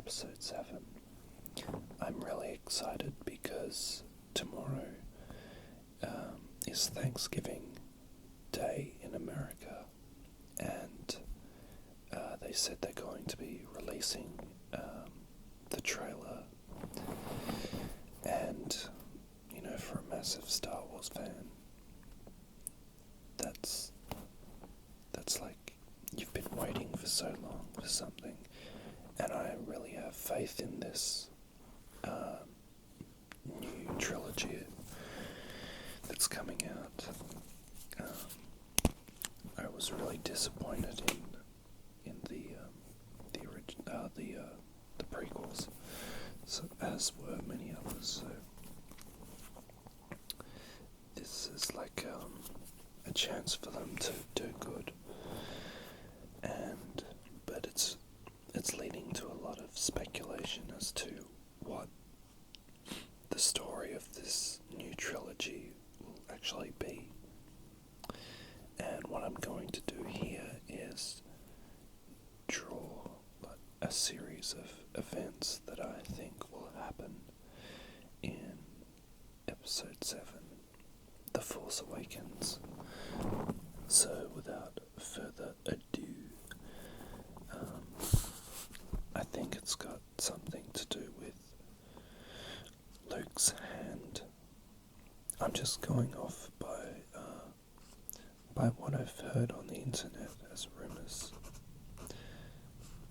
episode 7. I'm really excited because tomorrow is Thanksgiving Day in America, and they said they're going to be releasing the trailer, and for a massive Star Wars fan, that's like, you've been waiting for so long for something, and I really have faith in this new trilogy that's coming out. I was really disappointed in the prequels, so, as were many others. So this is like a chance for them to do good, but it's leading to a lot of speculation as to what the story of this new trilogy will actually be. And what I'm going to do here is draw a series of events that I think will happen in episode 7, The Force Awakens. So without further ado, I think it's got something to do with Luke's hand. I'm just going off by what I've heard on the internet as rumours.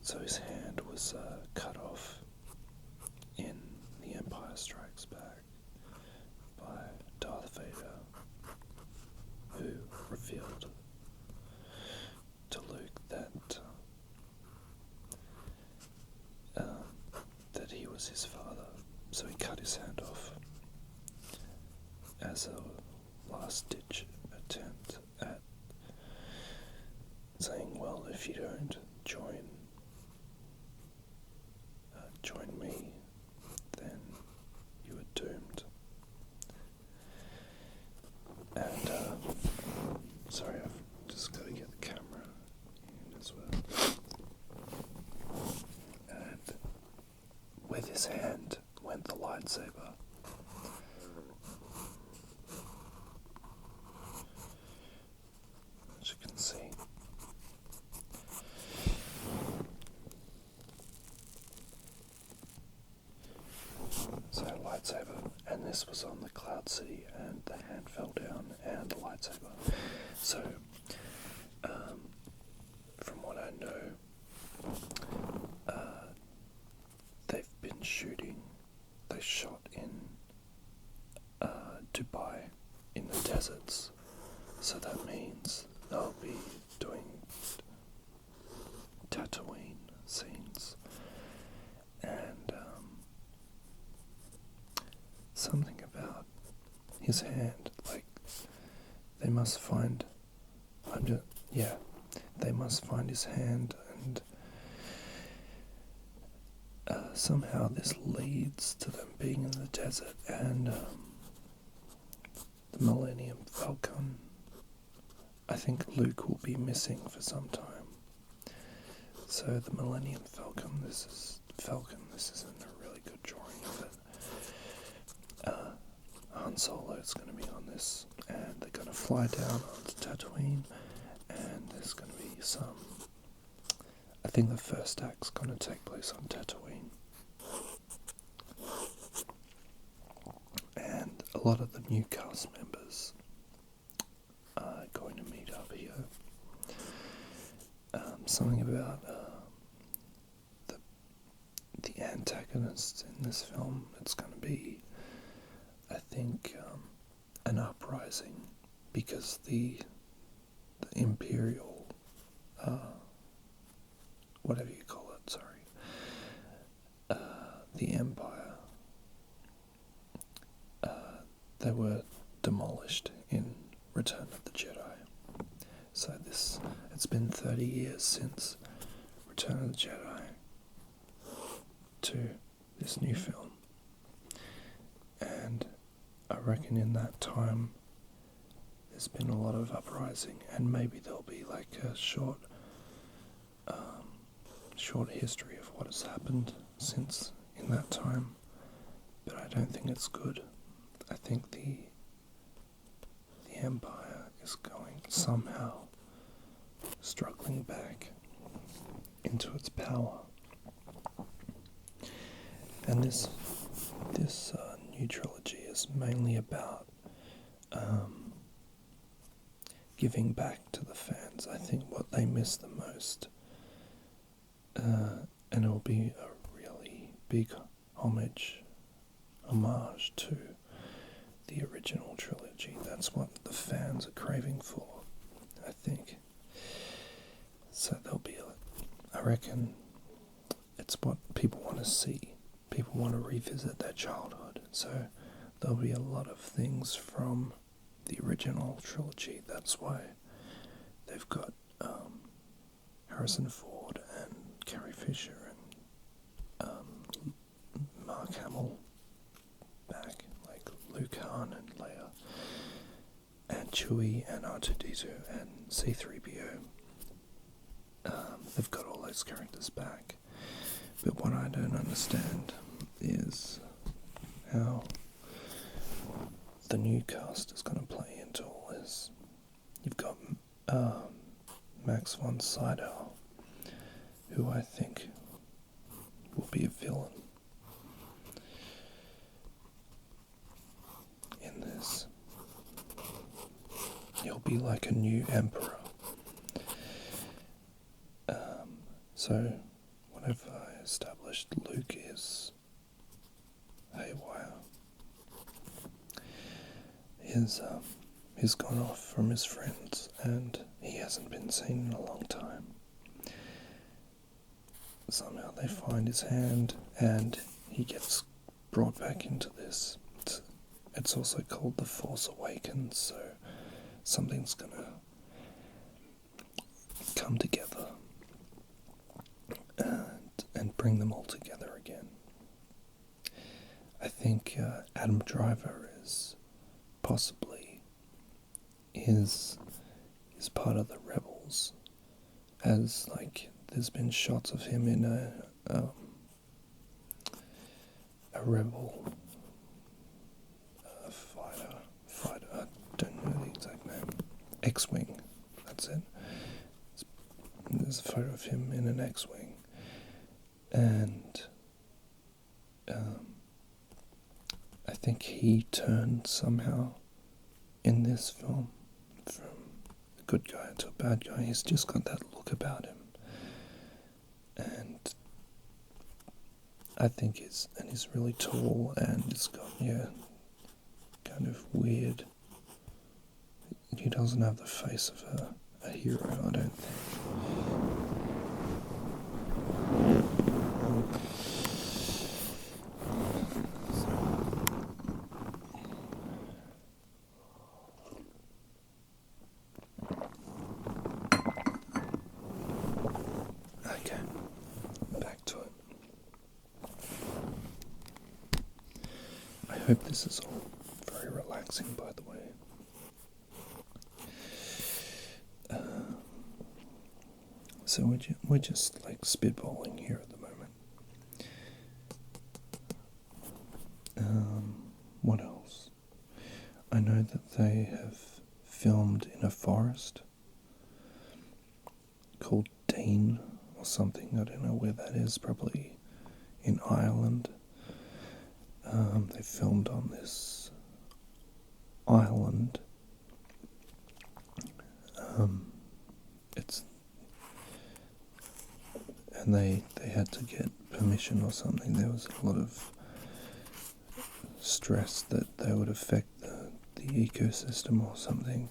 So his hand was cut off in The Empire Strikes Back by Darth Vader, who revealed to Luke that he was his father. So he cut his hand off as a last-ditch attempt at saying, well, if you don't join me, then you are doomed. And, sorry, I've just got to get the camera in as well. And with his hand went the lightsaber. As you can see. So lightsaber, and this was on the Cloud City, and the hand fell down, and the lightsaber. So, from what I know, they've been shooting. They shot in Dubai, in the deserts. So that means they'll be doing Tatooine scenes, and something about his hand, like they must find his hand, and somehow this leads to them being in the desert, and the Millennium Falcon. I think Luke will be missing for some time. So the Millennium Falcon, this isn't a really good drawing of it. Han Solo is going to be on this, and they're going to fly down onto Tatooine, and there's going to be I think the first act's going to take place on Tatooine. And a lot of the new cast members are going to meet up here. Something about the antagonists in this film, it's going to be, I think, an uprising, because the Imperial, whatever you call it, the Empire, they were demolished in Return of the Jedi. So it's been 30 years since Return of the Jedi to this new film. And I reckon in that time there's been a lot of uprising, and maybe there'll be like a short history of what has happened since in that time, but I don't think it's good. I think the Empire is going somehow struggling back into its power, and this new trilogy is mainly about giving back to the fans. I think what they miss the most, and it'll be a really big homage to the original trilogy. That's what the fans are craving for, I think. So there'll be, I reckon, it's what people want to see. People want to revisit their childhood. So there'll be a lot of things from the original trilogy. That's why they've got Harrison Ford and Carrie Fisher and Mark Hamill back, like Luke Han and Leia, and Chewie and R2-D2 and C-3PO. They've got all those characters back. But what I don't understand is how the new cast is going to play into all this. You've got Max von Sydow, who I think will be a villain in this. He'll be like a new emperor. So whatever I established, Luke is haywire. He's gone off from his friends and he hasn't been seen in a long time. Somehow they find his hand and he gets brought back into this. It's also called The Force Awakens, so something's gonna come together and bring them all together again. I think Adam Driver is possibly is part of the rebels, as like there's been shots of him in a rebel fighter. I don't know the exact name. X-wing. That's it. There's a photo of him in an X-wing, and I think he turned somehow in this film from a good guy to a bad guy. He's just got that look about him, and I think he's really tall, and it's got kind of weird. He doesn't have the face of a hero, I don't think. Okay, back to it. I hope this is all very relaxing, by the way. So we're just like spitballing here at the moment. What else? I know that they have filmed in a forest called Dean or something. I don't know where that is, probably in Ireland. They filmed on this island. And they had to get permission or something. There was a lot of stress that they would affect the ecosystem or something,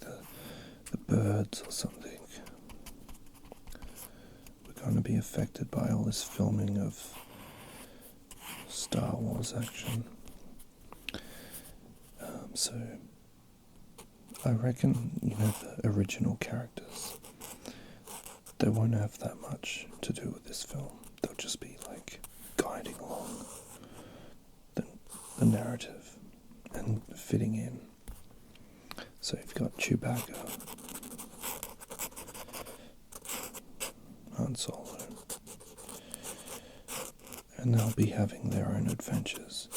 the birds or something. We're going to be affected by all this filming of Star Wars action. So I reckon, the original characters, they won't have that much to do with this film. They'll just be like guiding along the narrative and fitting in. So you've got Chewbacca, Han Solo, and they'll be having their own adventures.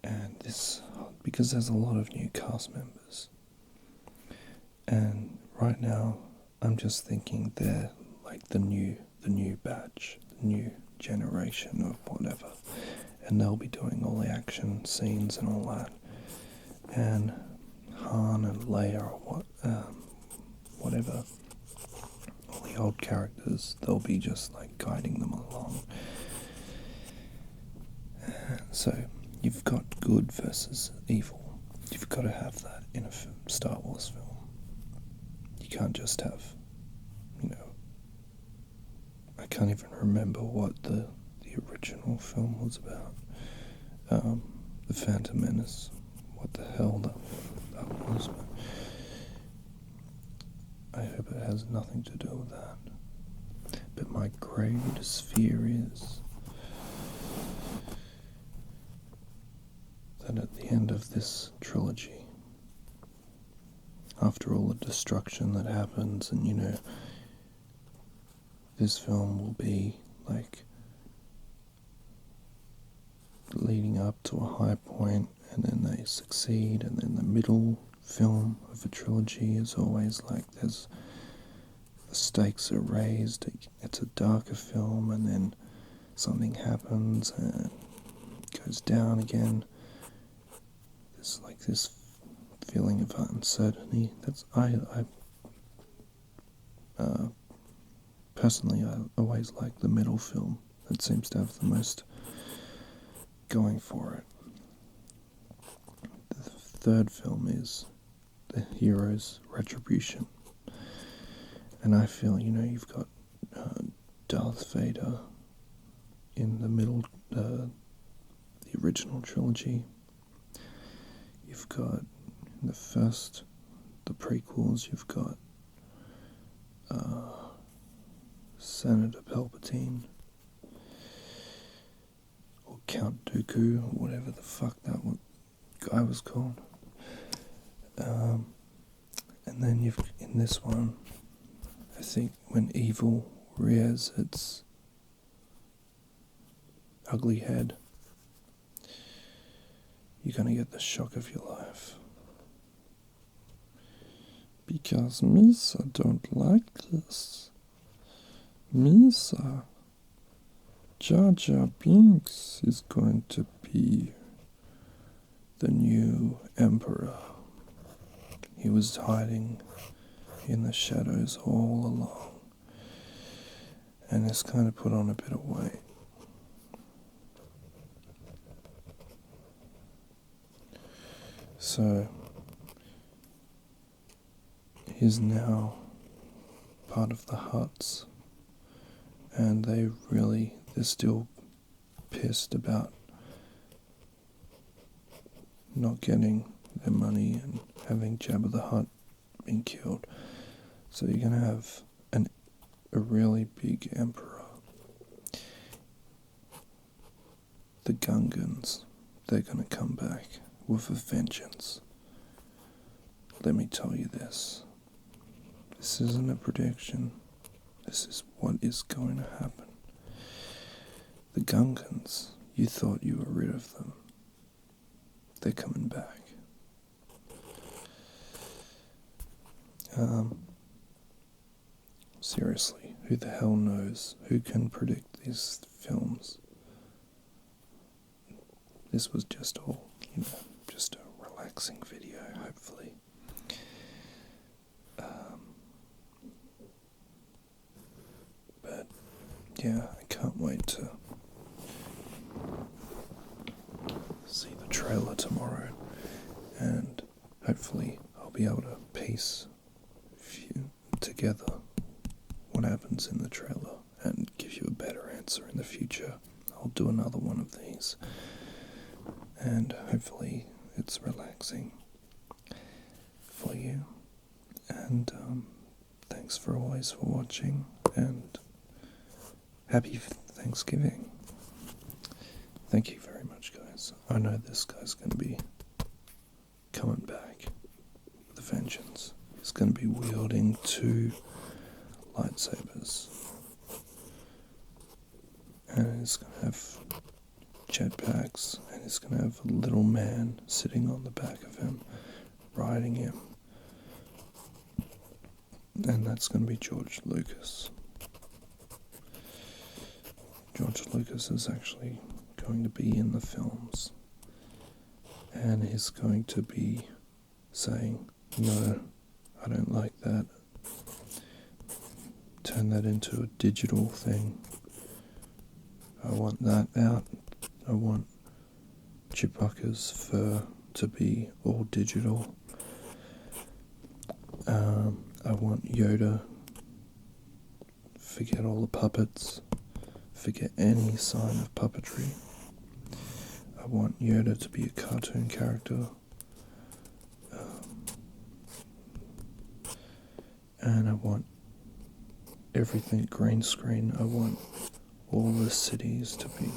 And this, because there's a lot of new cast members, and right now I'm just thinking they're like the new batch, the new generation of whatever, and they'll be doing all the action scenes and all that. And Han and Leia or whatever, all the old characters, they'll be just like guiding them along. So you've got good versus evil. You've got to have that in a Star Wars film. You can't just have, I can't even remember what the original film was about. The Phantom Menace. What the hell that was. I hope it has nothing to do with that. But my greatest fear is that at the end of this trilogy, after all the destruction that happens, and this film will be like leading up to a high point, and then they succeed, and then the middle film of a trilogy is always like the stakes are raised, it's a darker film, and then something happens and it goes down again. There's like this feeling of uncertainty. Personally, I always like the middle film. That seems to have the most going for it. The third film is the hero's retribution, and I feel you've got Darth Vader in the middle, the original trilogy. You've got in the prequels, you've got Senator Palpatine, or Count Dooku, or whatever the fuck that guy was called. And then in this one, I think when evil rears its ugly head, you're gonna get the shock of your life. Because Miss, I don't like this. Miss, Jar Jar Binks is going to be the new emperor. He was hiding in the shadows all along, and it's kind of put on a bit of weight. So he's now part of the Hutts, and they're still pissed about not getting their money and having Jabba the Hutt being killed. So you're going to have a really big emperor. The Gungans, they're going to come back with a vengeance. Let me tell you this. This isn't a prediction. This is what is going to happen. The Gungans, you thought you were rid of them. They're coming back. Seriously, who the hell knows? Who can predict these films? This was just all, just a relaxing video, hopefully. But yeah, I can't wait to see the trailer tomorrow, and hopefully I'll be able to piece together what happens in the trailer and give you a better answer in the future. I'll do another one of these, and hopefully it's relaxing for you. And thanks for watching, and happy Thanksgiving. Thank you very much, guys. I know this guy's going to be coming back with a vengeance. He's going to be wielding 2 lightsabers. and it's going to have jetpacks, and it's going to have a little man sitting on the back of him, riding him. And that's going to be George Lucas. George Lucas is actually going to be in the films, and he's going to be saying, no, I don't like that. Turn that into a digital thing. I want that out. I want Chewbacca's fur to be all digital. I want Yoda. Forget all the puppets. Forget any sign of puppetry. I want Yoda to be a cartoon character. And I want everything green screen. I want all the cities to be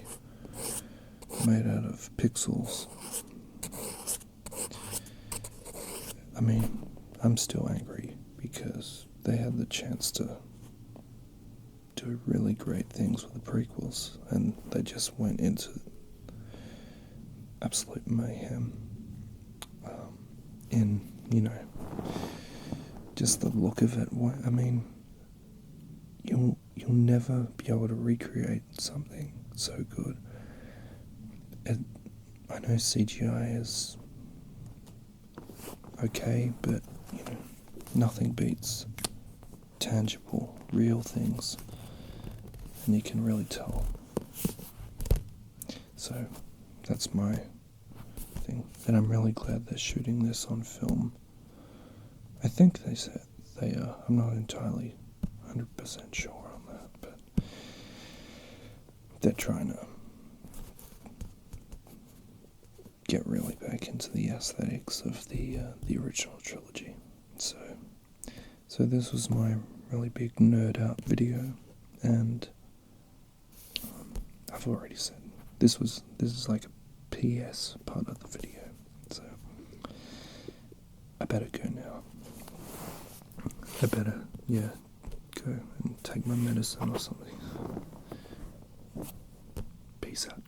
made out of pixels. I mean, I'm still angry because they had the chance to do really great things with the prequels, and they just went into absolute mayhem. In, just the look of it. I mean, you'll never be able to recreate something so good. I know CGI is okay, but nothing beats tangible, real things, and you can really tell. So that's my thing, and I'm really glad they're shooting this on film. I think they said they are. I'm not entirely 100% sure on that, but they're trying to get really back into the aesthetics of the original trilogy. So this was my really big nerd out video, and I've already said this is like a PS part of the video, so I better go now. I better, go and take my medicine or something. Peace out.